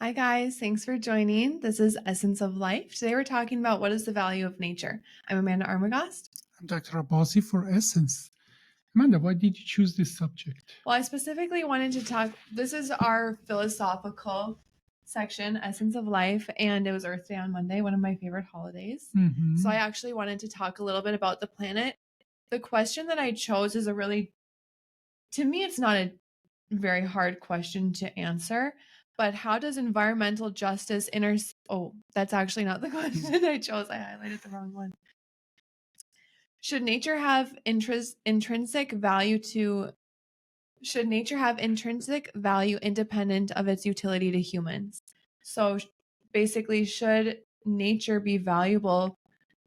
Hi, guys. Thanks for joining. This is Essence of Life. Today we're talking about what is the value of nature. I'm Amanda Armagast. I'm Dr. Abbasi for Essence. Amanda, why did you choose this subject? Well, I specifically wanted to talk, this is our philosophical section, Essence of Life, and it was Earth Day on Monday, one of my favorite holidays. Mm-hmm. So I actually wanted to talk a little bit about the planet. The question that I chose is to me, it's not a very hard question to answer, but how does environmental justice that's actually not the question I chose. I highlighted the wrong one. Should nature have intrinsic value independent of its utility to humans? So basically, should nature be valuable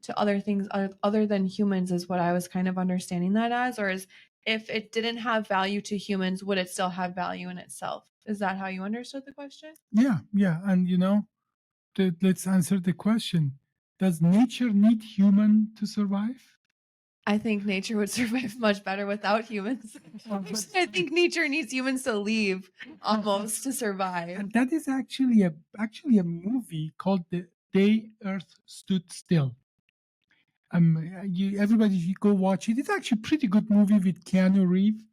to other things other than humans is what I was kind of understanding that as, or is if it didn't have value to humans, would it still have value in itself? Is that how you understood the question? Yeah. And let's answer the question. Does nature need human to survive? I think nature would survive much better without humans. I think nature needs humans to leave almost to survive. And that is actually a movie called The Day Earth Stood Still. Everybody should go watch it. It's actually a pretty good movie with Keanu Reeves,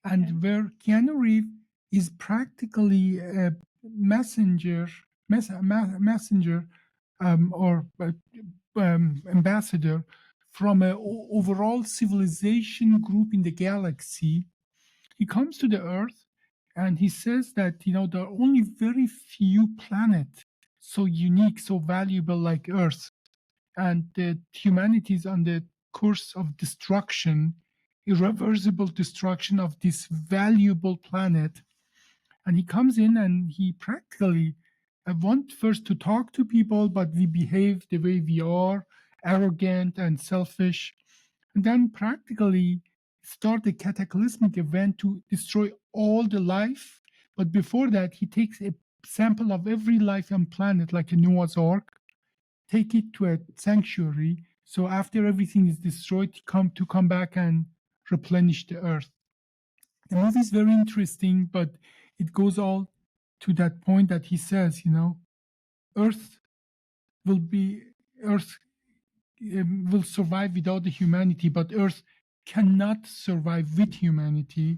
and where Keanu Reeves is practically a messenger or ambassador from an overall civilization group in the galaxy. He comes to the Earth and he says that there are only very few planets so unique, so valuable like Earth, and that humanity is on the course of destruction, irreversible destruction of this valuable planet. And he comes in and he practically want first to talk to people, but we behave the way we are, arrogant and selfish. And then practically start a cataclysmic event to destroy all the life. But before that, he takes a sample of every life on planet, like a Noah's Ark, take it to a sanctuary. So after everything is destroyed, come back and replenish the earth. The movie is very interesting, but it goes all to that point that he says, Earth Earth will survive without the humanity, but Earth cannot survive with humanity,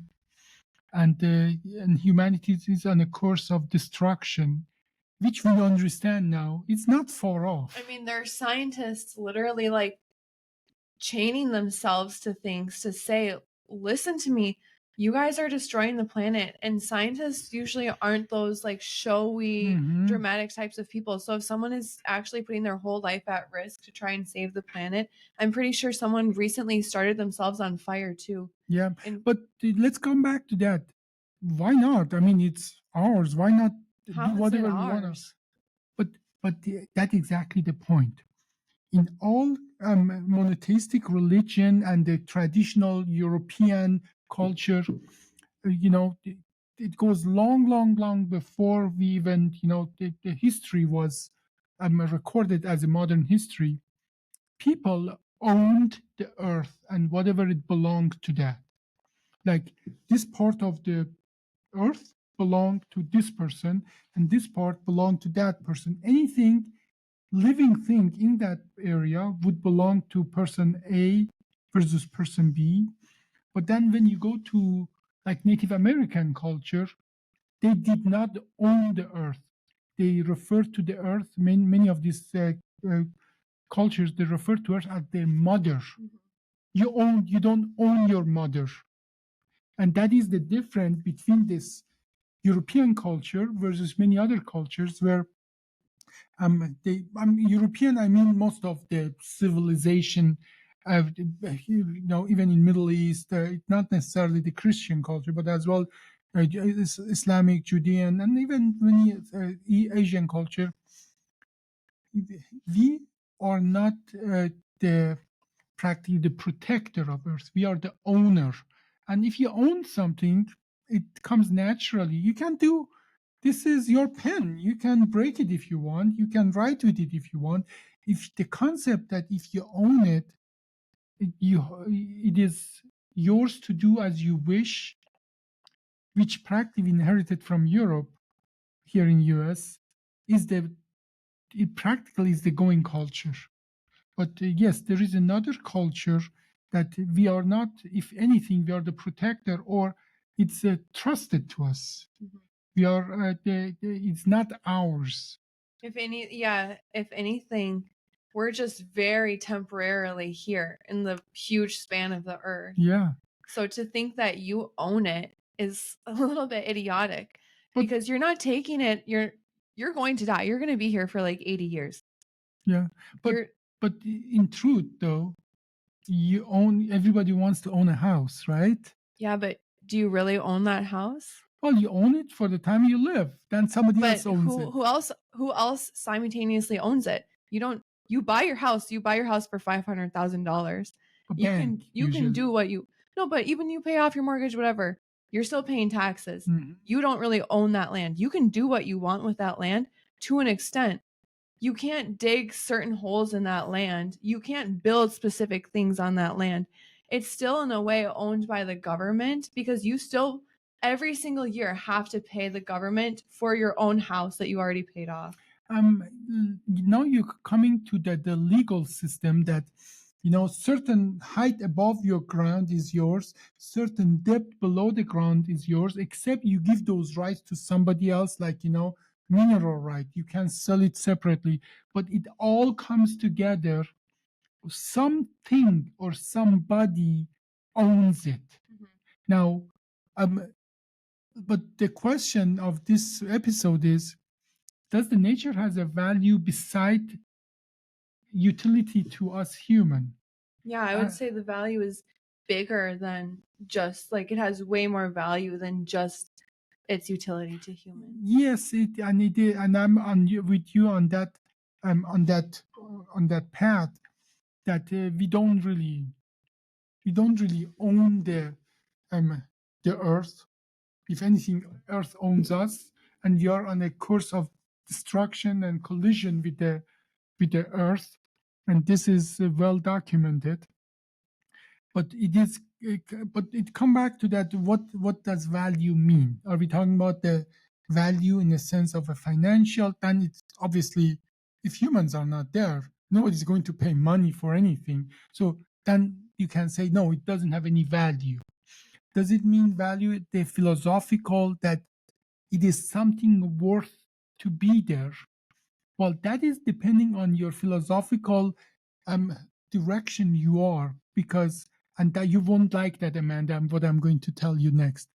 and humanity is on a course of destruction, which we understand now. It's not far off. I mean, there are scientists literally like chaining themselves to things to say, listen to me, you guys are destroying the planet. And scientists usually aren't those like showy, dramatic types of people. So if someone is actually putting their whole life at risk to try and save the planet, I'm pretty sure someone recently started themselves on fire too. Yeah, but let's come back to that. Why not? I mean, it's ours. Why not do whatever we want? But that's exactly the point. In all monotheistic religion and the traditional European culture, it goes long before we even, the history was recorded as a modern history. People owned the earth and whatever it belonged to that. Like this part of the earth belonged to this person, and this part belonged to that person. Anything living thing in that area would belong to person A versus person B. But then when you go to like Native American culture, they did not own the earth. They referred to the earth, many of these cultures, they refer to earth as their mother. You don't own your mother. And that is the difference between this European culture versus many other cultures where European, I mean most of the civilization, even in Middle East, not necessarily the Christian culture, but as well Islamic, Judean, and even many Asian culture. We are not practically the protector of Earth. We are the owner. And if you own something, it comes naturally. You can do, this is your pen. You can break it if you want. You can write with it if you want. If the concept that if you own it, it is yours to do as you wish, which practically inherited from Europe. here in US is it practically is the going culture. But yes, there is another culture that we are not, if anything, we are the protector, or it's trusted to us. Mhm. We are, it's not ours. If anything, we're just very temporarily here in the huge span of the earth. Yeah. So to think that you own it is a little bit idiotic But because you're not taking it. You're going to die. You're going to be here for like 80 years. yeah, but You're but in truth, though, everybody wants to own a house, right? Yeah, but do you really own that house? Well, you own it for the time you live. Then somebody else But owns it. who else simultaneously owns it? You buy your house, for $500,000. A You bank can usually. do what you No, but even you pay off your mortgage, whatever, you're still paying taxes. Mhm. You don't really own that land. You can do what you want with that land to an extent. You can't dig certain holes in that land. You can't build specific things on that land. It's still in a way owned by the government because you still every single year have to pay the government for your own house that you already paid off. Now you're coming to the legal system that certain height above your ground is yours, certain depth below the ground is yours, except you give those rights to somebody else, like mineral right. You can sell it separately, but it all comes together. Something or somebody owns it. Mhm. Now, but the question of this episode is, does the nature has a value beside utility to us human? Yeah, I would say the value is bigger than just like it has way more value than just its utility to humans. Yes, and I'm with you on that, on that path, that we don't really own the earth. If anything, earth owns us, and we are on a course of destruction and collision with the earth, and this is well documented. But but it come back to that. What does value mean? Are we talking about the value in the sense of a financial? Then it's obviously, if humans are not there, nobody's going to pay money for anything. So then you can say no, it doesn't have any value. Does it mean value the philosophical, that it is something worth to be there? Well, that is depending on your philosophical um, direction you are, because, and that you won't like that, Amanda, what I'm going to tell you next.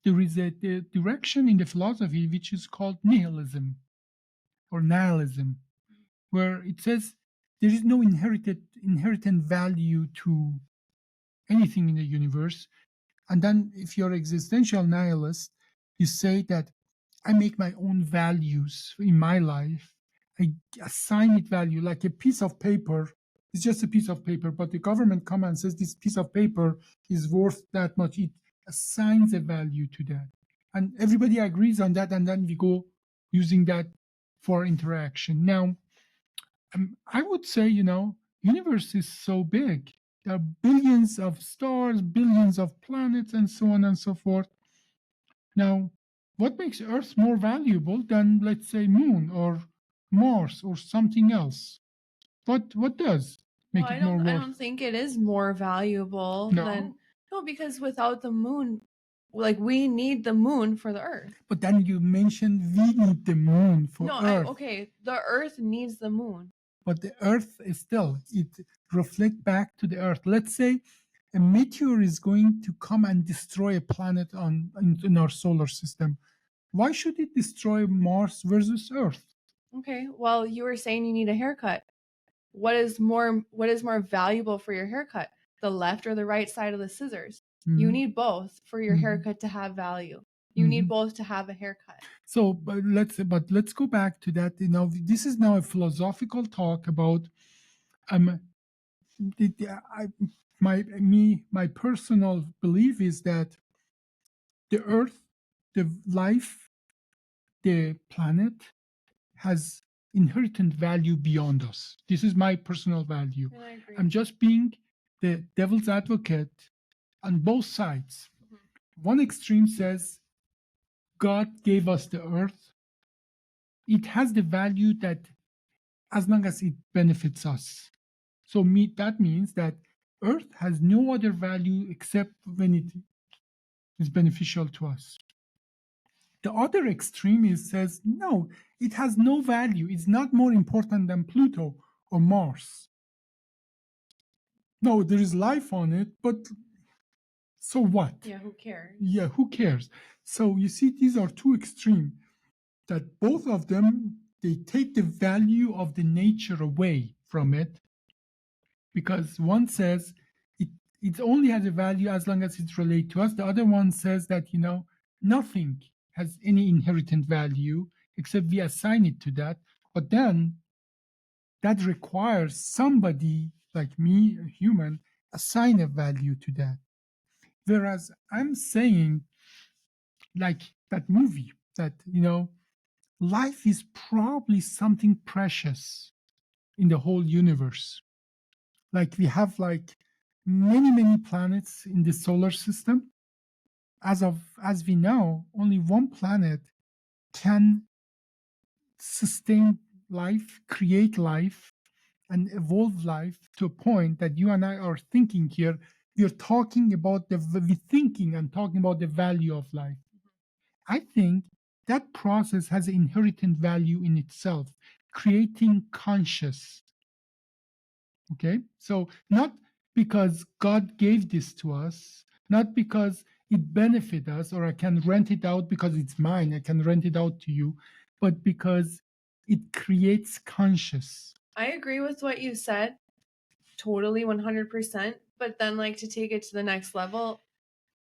There is uh, a direction in the philosophy which is called nihilism or nihilism, where it says there is no inherent value to anything in the universe. And then if you're existential nihilist, you say that I make my own values in my life. I assign it value, like a piece of paper. It's just a piece of paper, but the government comes and says this piece of paper is worth that much. It assigns a value to that. And everybody agrees on that, and then we go using that for interaction. Now, I would say, universe is so big. There are billions of stars, billions of planets, and so on and so forth. Now, what makes Earth more valuable than, let's say, Moon or Mars or something else? What does Well, make it more I worth? don't think it is more valuable than No, no, because without the moon, like we need the moon for the earth. but then you mentioned we need the Moon for No, Earth. okay, the earth needs the moon. But the Earth is still, it reflects back to the Earth. Let's say a meteor is going to come and destroy a planet in our solar system. Why should it destroy Mars versus Earth? Okay, well, you were saying you need a haircut. What is more valuable for your haircut? The left or the right side of the scissors? You Mhm. need both for your Mhm. haircut to have value. You need both to have a haircut. So, but let's go back to that. This is now a philosophical talk about um. My personal belief is that the Earth, the life, the planet has inherent value beyond us. This is my personal value. And I agree. I'm just being the devil's advocate on both sides. Mhm. One extreme says God gave us the earth. It has the value that as long as it benefits us. So that means that earth has no other value except when it is beneficial to us. The other extreme is says no, it has no value. It's not more important than Pluto or Mars. No, there is life on it, but so what? Yeah, who cares? Yeah, who cares? So you see, these are two extreme that both of them they take the value of the nature away from it because one says it only has a value as long as it's related to us. The other one says that nothing has any inherent value except we assign it to that. But then that requires somebody like me, a human, assign a value to that. Whereas I'm saying, like that movie, that life is probably something precious in the whole universe. Like we have like many planets in the solar system. As we know, only one planet can sustain life, create life, and evolve life to a point that you and I are thinking here. We're talking about we're thinking and talking about the value of life. I think that process has an inherent value in itself, creating conscious. Okay, so not because God gave this to us, not because it benefit us, or I can rent it out because it's mine, I can rent it out to you, but because it creates conscious. I agree with what you said, totally 100%. But then, like, to take it to the next level,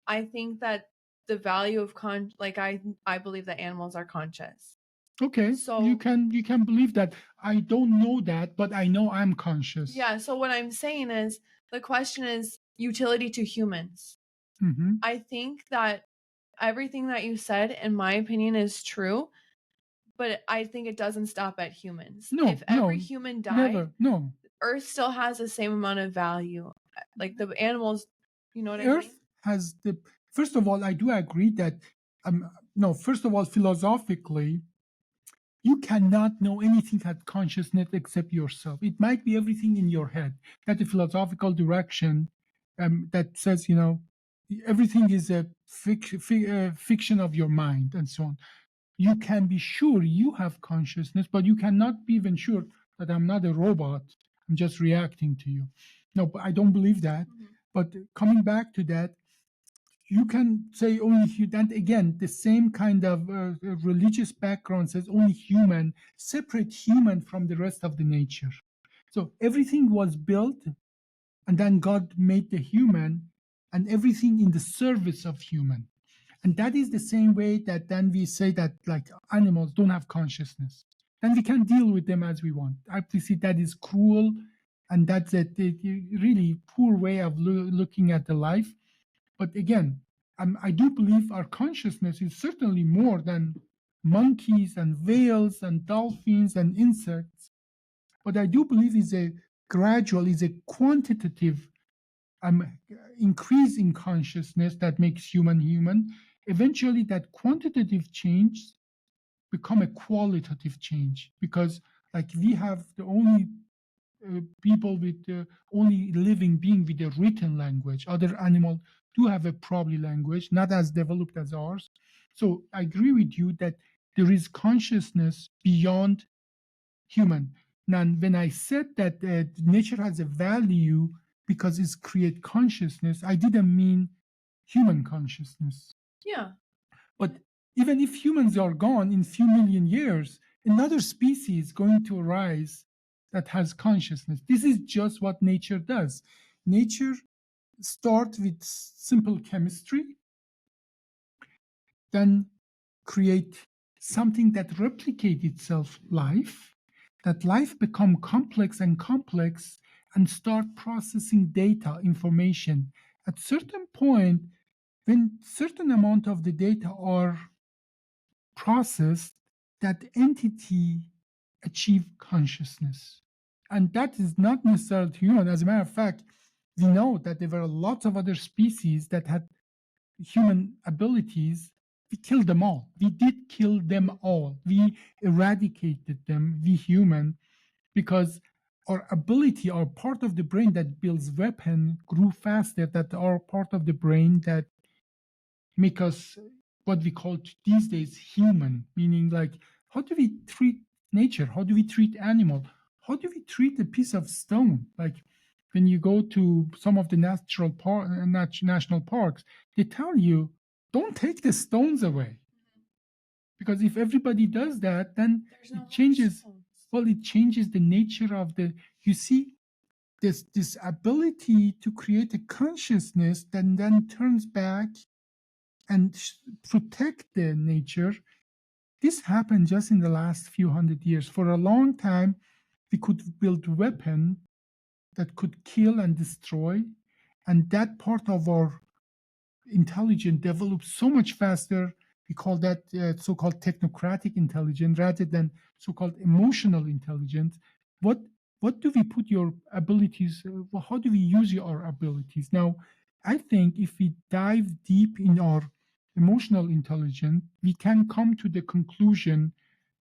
I think that the value of I believe that animals are conscious. Okay, So you can believe that. I don't know that, but I know I'm conscious. yeah, so what I'm saying is the question is utility to humans. Mhm. I think that everything that you said, in my opinion, is true, but I think it doesn't stop at humans. No, If every no, human died, never, no. Earth still has the same amount of value. Like the animals, you know what I mean? Earth has the. First of all, I do agree that. No, first of all, philosophically, you cannot know anything at consciousness except yourself. It might be everything in your head. That's a philosophical direction that says, everything is a fiction of your mind and so on. You can be sure you have consciousness, but you cannot be even sure that I'm not a robot. I'm just reacting to you. No, but I don't believe that. Mhm. But coming back to that, you can say only and again the same kind of religious background says only human separate human from the rest of the nature. So everything was built and then God made the human and everything in the service of human. And that is the same way that then we say that like animals don't have consciousness. Then we can deal with them as we want. I see that is cruel and that's a really poor way of looking at the life. But again, I do believe our consciousness is certainly more than monkeys and whales and dolphins and insects. But I do believe is a gradual, is a quantitative increase in consciousness that makes human. Eventually, that quantitative change become a qualitative change because, like, we have the only people with only living being with a written language. Other animals do have a probably language, not as developed as ours. So I agree with you that there is consciousness beyond human. Now, when I said that nature has a value because it's create consciousness, I didn't mean human consciousness. Yeah. But even if humans are gone in few million years, another species is going to arise that has consciousness. This is just what nature does. Nature starts with simple chemistry, then create something that replicates itself, life, that life become complex and start processing data, information. At certain point, when certain amount of the data are process that entity achieve consciousness. And that is not necessarily human. As a matter of fact, we know that there were lots of other species that had human abilities, we killed them all. We did kill them all. We eradicated them, we human, because our ability, our part of the brain that builds weapon grew faster than our part of the brain that make us what we call these days human, meaning like how do we treat nature? How do we treat animal? How do we treat a piece of stone? Like when you go to some of the national parks, they tell you don't take the stones away, because if everybody does that, then There's no it more changes. stones. Well, it changes the nature of the. You see, this ability to create a consciousness that then turns back and protect the nature. This happened just in the last few hundred years. For a long time, we could build weapon that could kill and destroy, and that part of our intelligence develops so much faster. We call that so-called technocratic intelligence rather than so-called emotional intelligence. What what do we put your abilities? How do we use our abilities? Now, I think if we dive deep in our emotional intelligence, we can come to the conclusion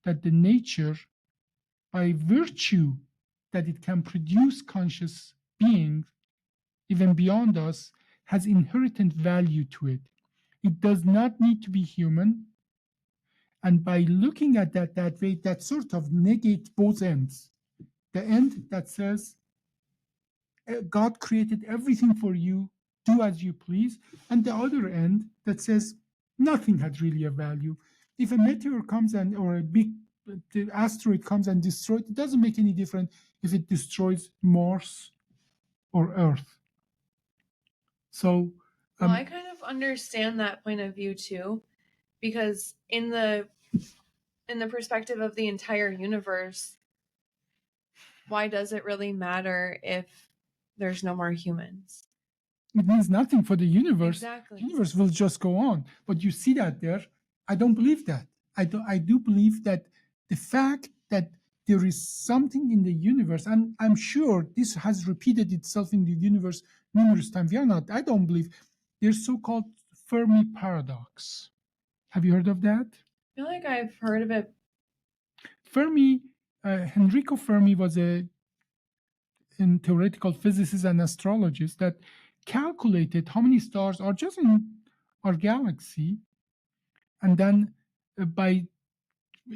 that the nature, by virtue that it can produce conscious beings even beyond us, has inherent value to it. It does not need to be human. And by looking at that way, that sort of negates both ends. The end that says, God created everything for you, do as you please. And the other end that says, nothing has really a value. If a meteor comes and, or a big the asteroid comes and destroys, it doesn't make any difference if it destroys Mars or Earth. So, Well, I kind of understand that point of view too, because in the perspective of the entire universe, why does it really matter if there's no more humans? it means nothing for the universe. Exactly. The universe will just go on. But you see that there. I don't believe that. I do believe that the fact that there is something in the universe, and I'm sure this has repeated itself in the universe numerous times. I don't believe there's so-called Fermi paradox. Have you heard of that? I feel like I've heard of it. Enrico Fermi was a theoretical physicist and astrologist that calculated how many stars are just in our galaxy, and then by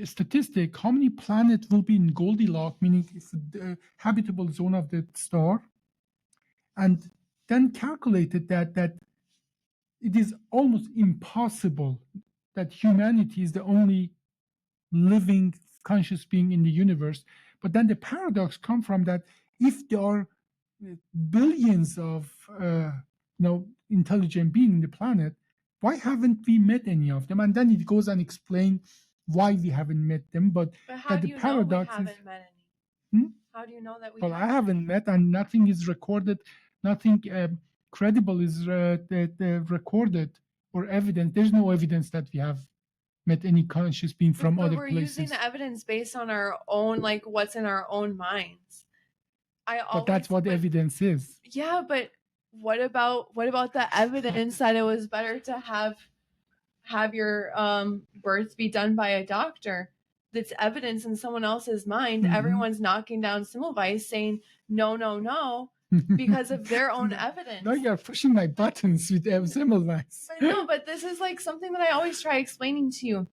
statistic, how many planets will be in Goldilocks, meaning it's the habitable zone of the star, and then calculated that it is almost impossible that humanity is the only living conscious being in the universe. But then the paradox comes from that if there are billions of intelligent beings in the planet, why haven't we met any of them? And then it goes and explain why we haven't met them. But how that do the you paradox know we is, haven't met any? Hmm? How do you know that we well, I haven't? haven't met, and nothing is recorded, nothing credible is recorded or evidence. There's no evidence that we have met any conscious being from But other we're places. using the evidence based on our own, like what's in our own minds. But that's what evidence is. Yeah, but what about the evidence that it was better to have your birth be done by a doctor? That's evidence in someone else's mind. Mhm. Everyone's knocking down Semmelweis saying no, no, no, because of their own evidence. Now you're pushing my buttons with Semmelweis. But no, but this is like something that I always try explaining to you.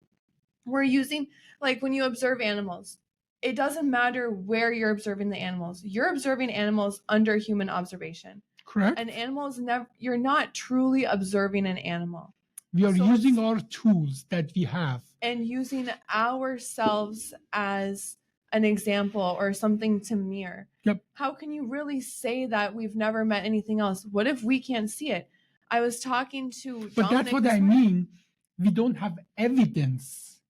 We're using, like when you observe animals, it doesn't matter where you're observing the animals. You're observing animals under human observation. Correct. An animal is never, you're not truly observing an animal. We are using our tools that we have. And using ourselves as an example or something to mirror. Yep. How can you really say that we've never met anything else? What if we can't see it? I was talking to But that's what I mean. We don't have evidence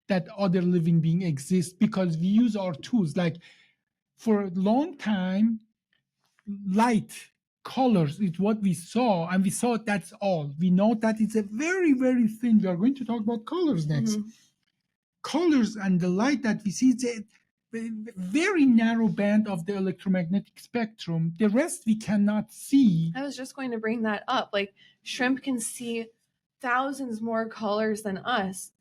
that other living being exists because we use our tools. Like for a long time, light, colors is what we saw, and we saw that's all. We know that it's a very, very thin. We are going to talk about colors next. Mm-hmm. Colors and the light that we see is a very narrow band of the electromagnetic spectrum. The rest we cannot see. I was just going to bring that up. Like shrimp can see thousands more colors than us.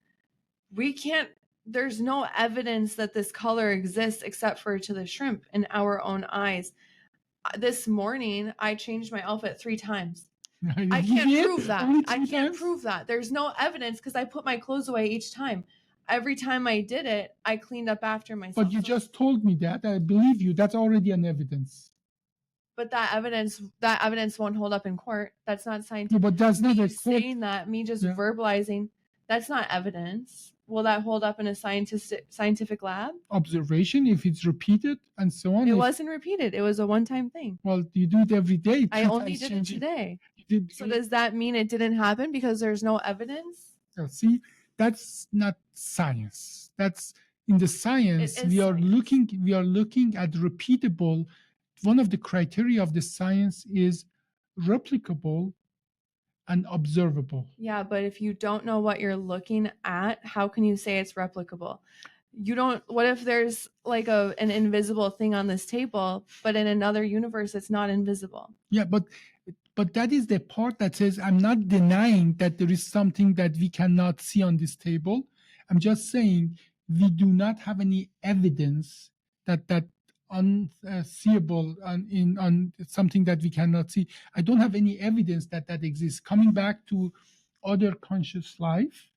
We can't, there's no evidence that this color exists except for to the shrimp in our own eyes. This morning, I changed my outfit 3 times. I can't prove that. I can't prove that. There's no evidence because I put my clothes away each time. Every time I did it, I cleaned up after myself. But you just told me that. I believe you. That's already an evidence. But that evidence won't hold up in court. That's not scientific. No, but that's not me a court. saying that, me just verbalizing, that's not evidence. Will that hold up in a scientific lab? Observation, if it's repeated and so on. It wasn't repeated. It was a one-time thing. Well, you do it every day. I only did it today. So does that mean it didn't happen because there's no evidence? See, that's not science. That's in the science we are looking at repeatable. One of the criteria of the science is replicable and observable. Yeah, but if you don't know what you're looking at, how can you say it's replicable? You don't, what if there's like an invisible thing on this table, but in another universe it's not invisible? Yeah, but that is the part that says I'm not denying that there is something that we cannot see on this table. I'm just saying we do not have any evidence that unseeable on something that we cannot see. I don't have any evidence that exists. Coming back to other conscious life,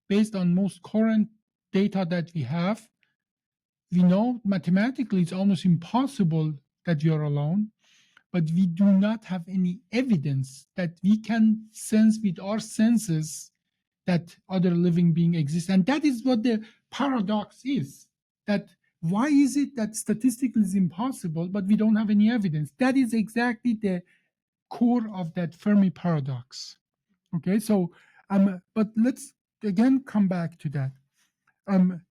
based on most current data that we have, we know mathematically it's almost impossible that we are alone, but we do not have any evidence that we can sense with our senses that other living being exists. And that is what the paradox is, that why is it that statistically is impossible, but we don't have any evidence? That is exactly the core of that Fermi paradox. Okay, so but let's again come back to that. And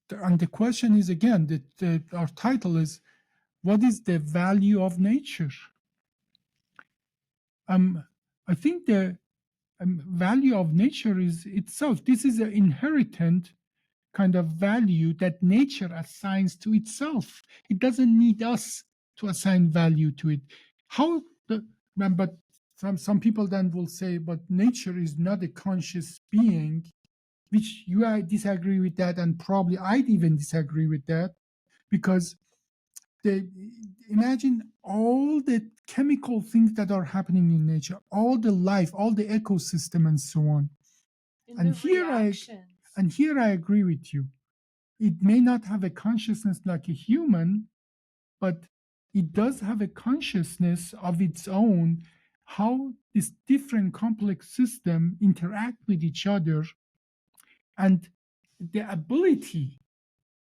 the question is again that our title is, what is the value of nature? I think the value of nature is itself. This is an inherent kind of value that nature assigns to itself. It doesn't need us to assign value to it. But some people then will say, but nature is not a conscious being, which I disagree with that, and probably I'd even disagree with that, because imagine all the chemical things that are happening in nature, all the life, all the ecosystem, and so on. And here I agree with you. It may not have a consciousness like a human, but it does have a consciousness of its own, how this different complex system interact with each other, and the ability.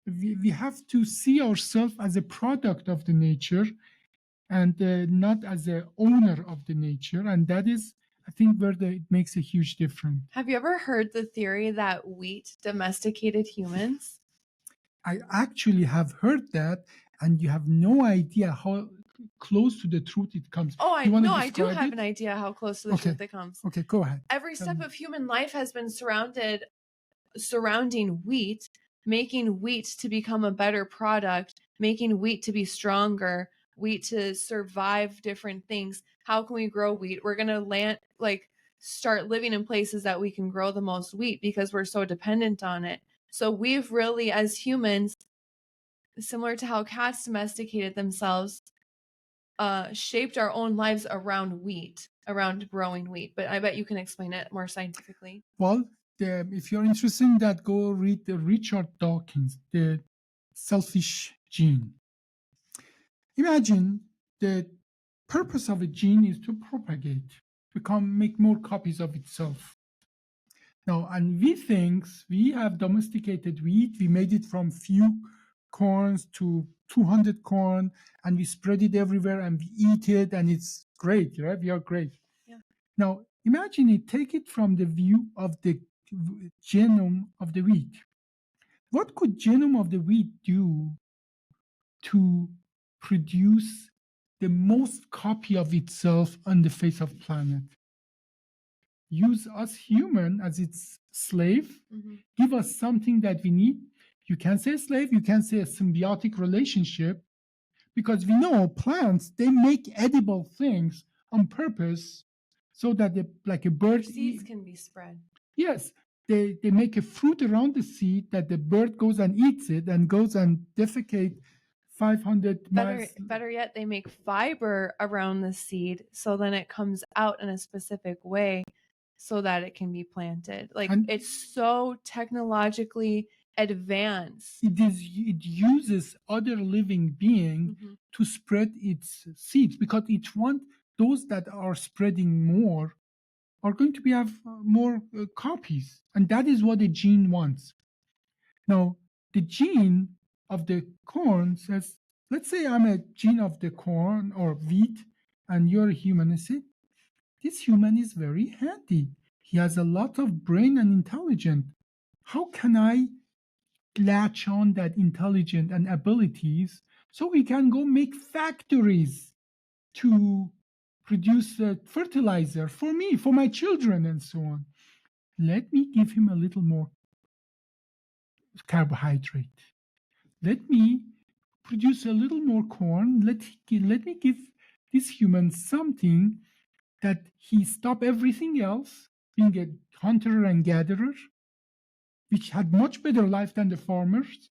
We have to see ourselves as a product of the nature and not as an owner of the nature. And that is, I think, where it makes a huge difference. Have you ever heard the theory that wheat domesticated humans? I actually have heard that, and you have no idea how close to the truth it comes. Oh, I know. I do have an idea how close to the truth it comes. Okay, go ahead. Every step of human life has been surrounding wheat, making wheat to become a better product, making wheat to be stronger, wheat to survive different things. How can we grow wheat? We're going to start living in places that we can grow the most wheat because we're so dependent on it. So we've really, as humans, similar to how cats domesticated themselves, shaped our own lives around wheat, around growing wheat. But I bet you can explain it more scientifically. Well, if you're interested in that, go read Richard Dawkins, The Selfish Gene. Imagine the purpose of a gene is to propagate, make more copies of itself. Now, and we have domesticated wheat. We made it from few corns to 200 corn, and we spread it everywhere, and we eat it, and it's great, right? We are great. Yeah. Now, imagine it, take it from the view of the genome of the wheat. What could genome of the wheat do to produce the most copy of itself on the face of planet? Use us human as its slave, give us something that we need. You can say slave, you can say a symbiotic relationship, because we know plants, they make edible things on purpose so that like a bird. Seeds can be spread. Yes, they make a fruit around the seed that the bird goes and eats it and goes and defecate 500 miles. Better yet, they make fiber around the seed so then it comes out in a specific way so that it can be planted. Like And it's so technologically advanced. it uses other living being Mhm. to spread its seeds, because each one, those that are spreading more are going to have more copies, and that is what the gene wants. Now, the gene of the corn says, let's say I'm a gene of the corn or wheat, and you're a human. I say, this human is very handy. He has a lot of brain and intelligence. How can I latch on that intelligence and abilities so we can go make factories to produce fertilizer for me, for my children, and so on? Let me give him a little more carbohydrate. Let me produce a little more corn. Let me give this human something that he stop everything else, being a hunter and gatherer, which had much better life than the farmers.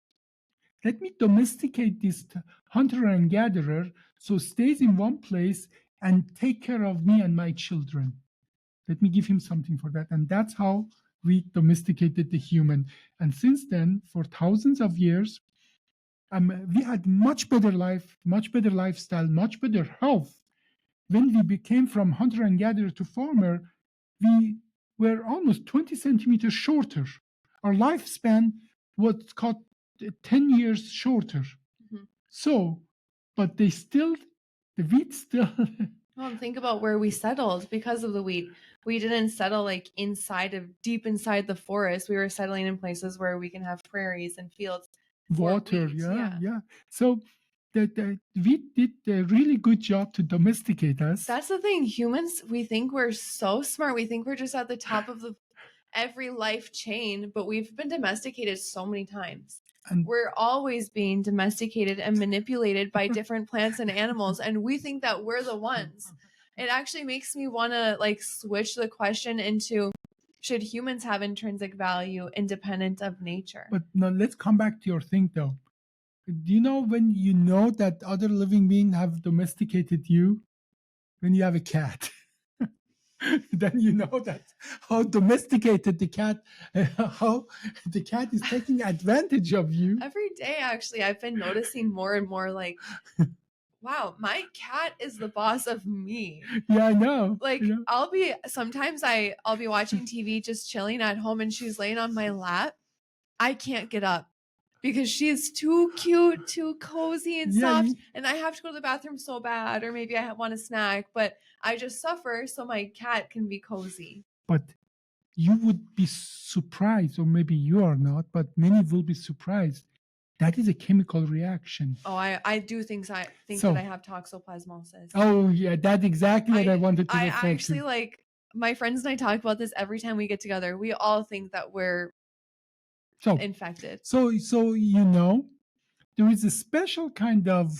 Let me domesticate this hunter and gatherer so stays in one place and take care of me and my children. Let me give him something for that. And that's how we domesticated the human. And since then, for thousands of years, we had much better life, much better lifestyle, much better health. When we became from hunter and gatherer to farmer, we were almost 20 centimeters shorter. Our lifespan was cut 10 years shorter. Mhm. So, but the wheat still. Well, think about where we settled because of the wheat. We didn't settle like deep inside the forest. We were settling in places where we can have prairies and fields. Water, wheat, yeah. So the wheat did a really good job to domesticate us. That's the thing. Humans, we think we're so smart. We think we're just at the top of every life chain, but we've been domesticated so many times. And we're always being domesticated and manipulated by different plants and animals, and we think that we're the ones. It actually makes me want to like switch the question into, should humans have intrinsic value independent of nature? But now let's come back to your thing though. Do you know when you know that other living beings have domesticated you? When you have a cat. Then you know that how domesticated the cat, how the cat is taking advantage of you. Every day, actually, I've been noticing more and more like, wow, my cat is the boss of me. Yeah, I know. Like, I'll be watching TV, just chilling at home, and she's laying on my lap. I can't get up because she is too cute, too cozy and soft, and I have to go to the bathroom so bad, or maybe I want a snack, but I just suffer so my cat can be cozy. But you would be surprised, or maybe you are not, but many will be surprised. That is a chemical reaction. Oh, I do think that I have toxoplasmosis. Oh, yeah, that's exactly what I wanted to refer to. I actually, like, my friends and I talk about this every time we get together. We all think that we're infected. So you know, there is a special kind of,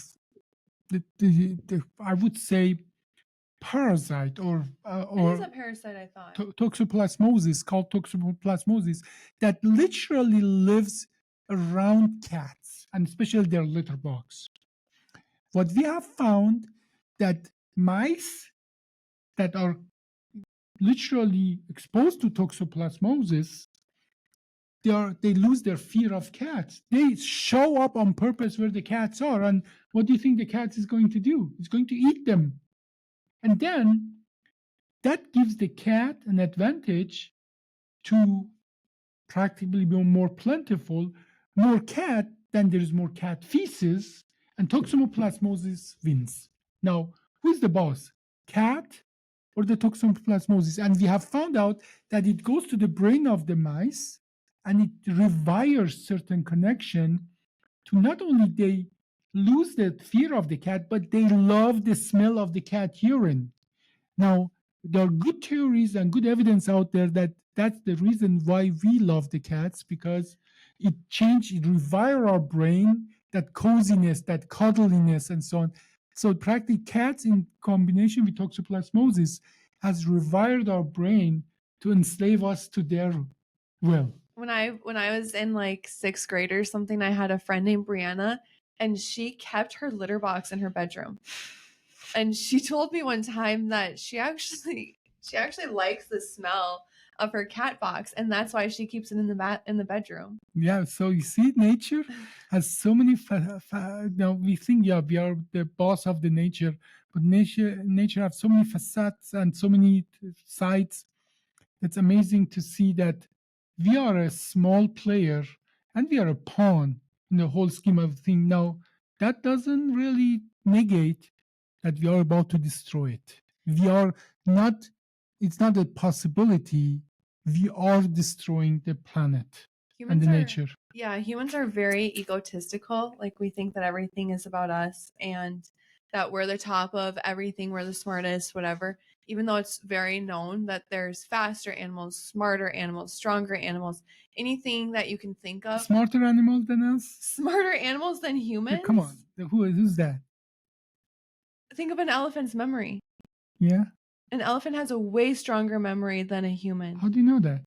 I would say, parasite or it is a parasite, I thought. Toxoplasmosis, called toxoplasmosis, that literally lives around cats, and especially their litter box. What we have found that mice that are literally exposed to toxoplasmosis, they lose their fear of cats. They show up on purpose where the cats are, and what do you think the cat is going to do? It's going to eat them. And then that gives the cat an advantage to practically be more plentiful. More cat, then there's more cat feces, and toxoplasmosis wins. Now, who's the boss? Cat or the toxoplasmosis? And we have found out that it goes to the brain of the mice and it rewires certain connection to not only they lose the fear of the cat, but they love the smell of the cat urine. Now, there are good theories and good evidence out there that that's the reason why we love the cats, because it rewire our brain, that coziness, that cuddliness, and so on. So practically cats in combination with toxoplasmosis has rewired our brain to enslave us to their will. When I was in like 6th grade or something, I had a friend named Brianna, and she kept her litter box in her bedroom. And she told me one time that she actually likes the smell of her cat box, and that's why she keeps it in the bedroom. Yeah, so you see, nature has so many. Now we think, yeah, we are the boss of the nature, but nature has so many facets and so many sides. It's amazing to see that we are a small player and we are a pawn in the whole scheme of things. Now, that doesn't really negate that we are about to destroy it. We are not, it's not a possibility. We are destroying the planet and Humans the are nature. Yeah, humans are very egotistical. Like, we think that everything is about us and that we're the top of everything, we're the smartest, whatever. Even though it's very known that there's faster animals, smarter animals, stronger animals, anything that you can think of. Smarter animals than us? Smarter animals than humans? Come on, who's that? Think of an elephant's memory. Yeah. An elephant has a way stronger memory than a human. How do you know that?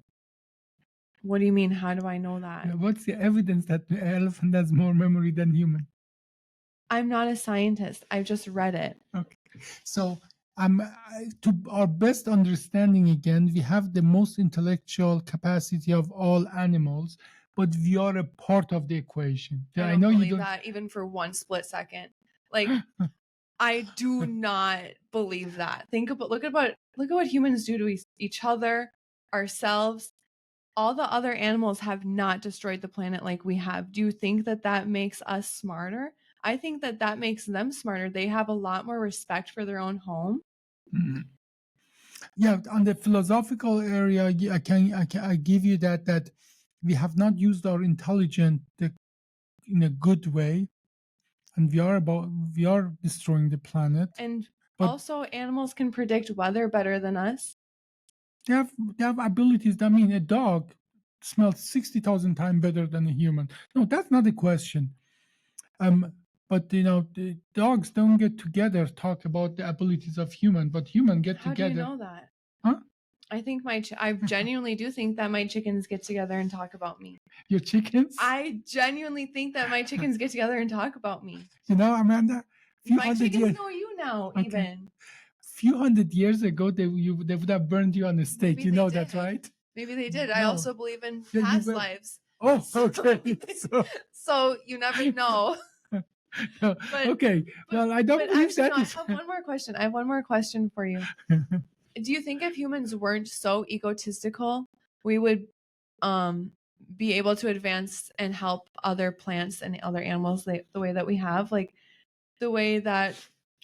What do you mean, how do I know that? What's the evidence that the elephant has more memory than human? I'm not a scientist. I've just read it. Okay. So, to our best understanding, again, we have the most intellectual capacity of all animals, but we are a part of the equation. I don't believe that even for one split second. Like, I do not believe that. Look at what humans do to each other, ourselves. All the other animals have not destroyed the planet like we have. Do you think that that makes us smarter? I think that that makes them smarter. They have a lot more respect for their own home. Mm-hmm. Yeah, on the philosophical area, I give you that we have not used our intelligence in a good way, and we are destroying the planet. And also, animals can predict weather better than us. They have abilities. I mean, a dog smells 60,000 times better than a human. No, that's not the question. But the dogs don't get together talk about the abilities of human, but human get How together. do you know that? Huh? I think I genuinely do think that my chickens get together and talk about me. Your chickens? I genuinely think that my chickens get together and talk about me. You know, Amanda, my chickens know you now, okay. Even. Few hundred years ago, they would have burned you on the stake. Maybe you know that, right? Maybe they did. No. I also believe in past lives. Oh, okay. So you never know. No, okay. Well, I don't believe that. No, I have one more question for you. Do you think if humans weren't so egotistical, we would be able to advance and help other plants and other animals the way that we have? Like the way that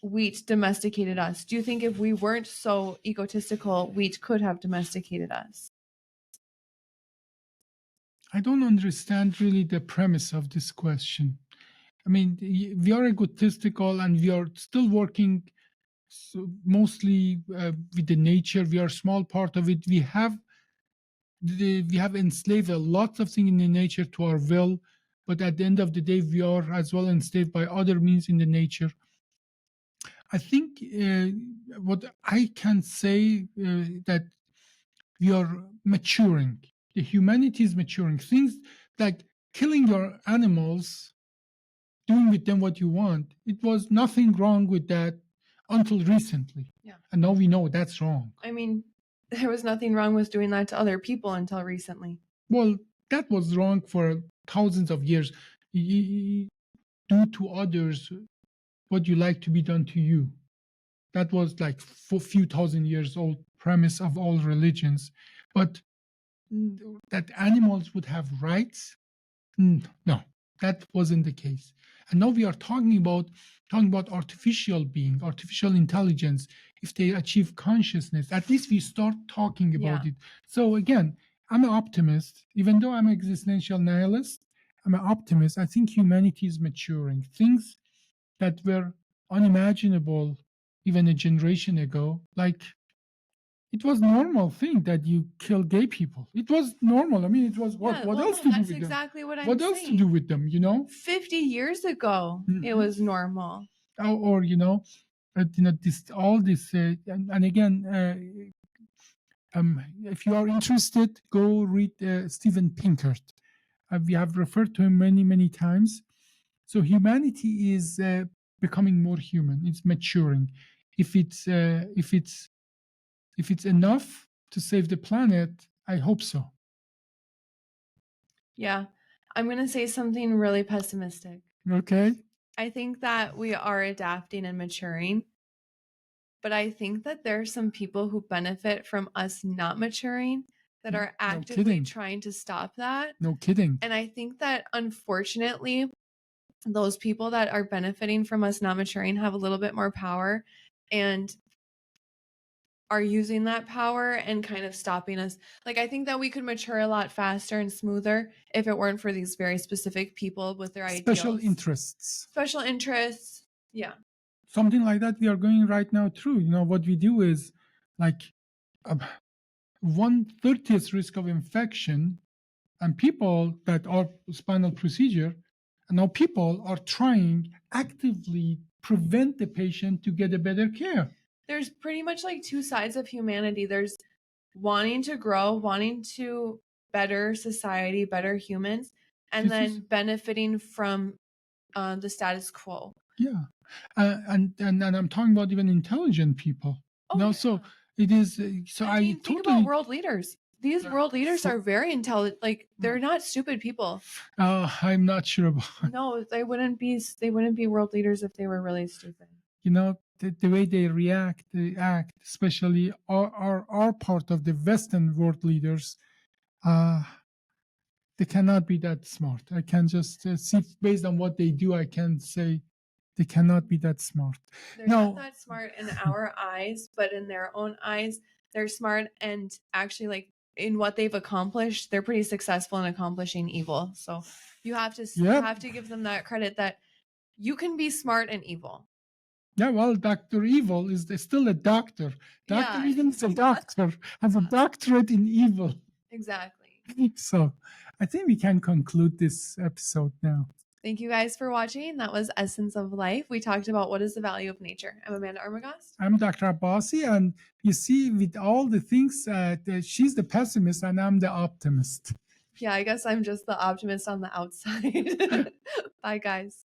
wheat domesticated us. Do you think if we weren't so egotistical, wheat could have domesticated us? I don't understand really the premise of this question. I mean, we are egotistical and we are still working mostly with the nature. We are a small part of it. We have enslaved a lot of things in the nature to our will, but at the end of the day, we are as well enslaved by other means in the nature. I think what I can say that we are maturing. The humanity is maturing. Things like killing your animals, doing with them what you want, it was nothing wrong with that until recently. Yeah. And now we know that's wrong. I mean, there was nothing wrong with doing that to other people until recently. Well, that was wrong for thousands of years. Do to others what you like to be done to you. That was like for few thousand years old premise of all religions. But that animals would have rights? No, that wasn't the case. And now we are talking about artificial being, artificial intelligence. If they achieve consciousness, at least we start talking about it. So again, I'm an optimist, even though I'm an existential nihilist. I'm an optimist. I think humanity is maturing. Things that were unimaginable even a generation ago, like it was normal thing that you kill gay people. It was normal. I mean, it was what else to do with them? That's exactly what I'm saying. What else to do with them, 50 years ago, it was normal. Or And again, if you are interested, go read Steven Pinker. We have referred to him many times. So humanity is becoming more human. It's maturing. If it's enough to save the planet, I hope so. Yeah. I'm going to say something really pessimistic. Okay. I think that we are adapting and maturing, but I think that there are some people who benefit from us not maturing that are actively trying to stop that. No kidding. And I think that unfortunately, those people that are benefiting from us not maturing have a little bit more power and are using that power and kind of stopping us. Like, I think that we could mature a lot faster and smoother if it weren't for these very specific people with their Special ideals. interests. Special interests. Yeah. Something like that we are going right now through. What we do is like 1/30th risk of infection, and people that are spinal procedure, and now people are trying actively prevent the patient to get a better care. There's pretty much like two sides of humanity. There's wanting to grow, wanting to better society, better humans, and then benefiting from the status quo. Yeah. And I'm talking about even intelligent people. So it is. So I mean, think about world leaders. These world leaders are very intelligent. Like, they're not stupid people. I'm not sure about. No, they wouldn't be world leaders if they were really stupid. The way they react, they act, especially our part of the Western world leaders, they cannot be that smart. I can just see based on what they do, I can say they cannot be that smart. They're not that smart in our eyes, but in their own eyes, they're smart, and actually, like, in what they've accomplished, they're pretty successful in accomplishing evil. So you have to give them that credit that you can be smart and evil. Yeah, well, Dr. Evil is still a doctor. Dr. Evil is a doctor, has a doctorate in evil. Exactly. So I think we can conclude this episode now. Thank you guys for watching. That was Essence of Life. We talked about what is the value of nature. I'm Amanda Armagast. I'm Dr. Abbasi, and you see, with all the things, she's the pessimist and I'm the optimist. Yeah, I guess I'm just the optimist on the outside. Bye, guys.